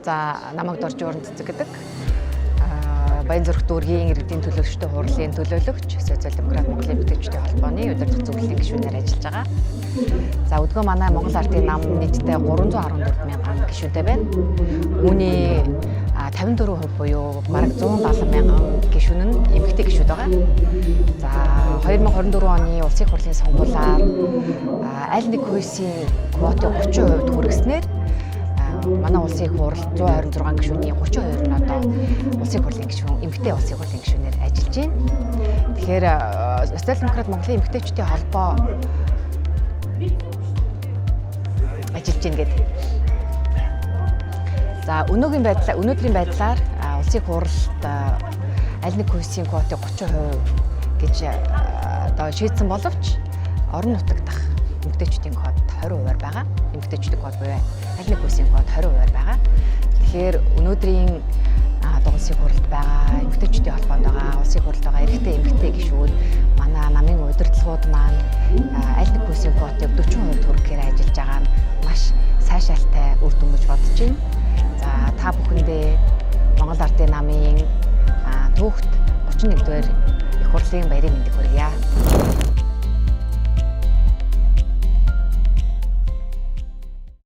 За намайг дорж уран цэцэг гэдэг Баянзүрх дүүргийн иргэдийн төлөөлөгчтэй хурлын төлөөлөгч Социал-демократ Монголын эмэгтэйчүүдийн холбооны удирдах зөвлөлийн гишүүнээр ажиллаж байгаа. За өдгөө манай Монгол Ардын нам нийтдээ 314 мянган гишүүнтэй байна. Үүний 54% буюу бараг 170 мянган гишүүн нь эмэгтэй гишүүд байгаа. За 2024 оны улсын хурлын сонгуулиар аль нэг хүйсийн квотыг 30% хүргэснээр манай улсын их хурл 126 гишүүний 32 нь одоо улсын хурлын гишүүн, эмэгтэй улсын хурлын гишүүнээр ажиллаж байна. Тэгэхээр Социал-демократ Монголын эмэгтэйчүүдийн холбоо ажиллаж байна гэдэг. За өнөөдрийн байдлаар улсын хуралд аль нэг хүйсийн квотыг 30% гэж одоо шийдсэн боловч орон нутаг дахь эмэгтэйчүүдийн квот 20%-аар байгаа. Эмэгтэйчүүдийн квот буюу аль нэг хүйсийн квот 20%-аар байгаа. Тэгэхээр өнөөдрийн улсын хурлд байгаа эмэгтэйчүүдийн холбоонд байгаа улсын хурлд байгаа эрэгтэй эмэгтэй гишүүд манай намын удирдлагууд маань аль нэг хүйсийн квотыг 40% хүргэхээр ажиллаж байгаа нь маш сайшаалтай үр дүн гэж бодож байна. За та бүхэндээ Монгол Ардын намын түүхт 31-р их хурлын баярын мэндийг хүргье.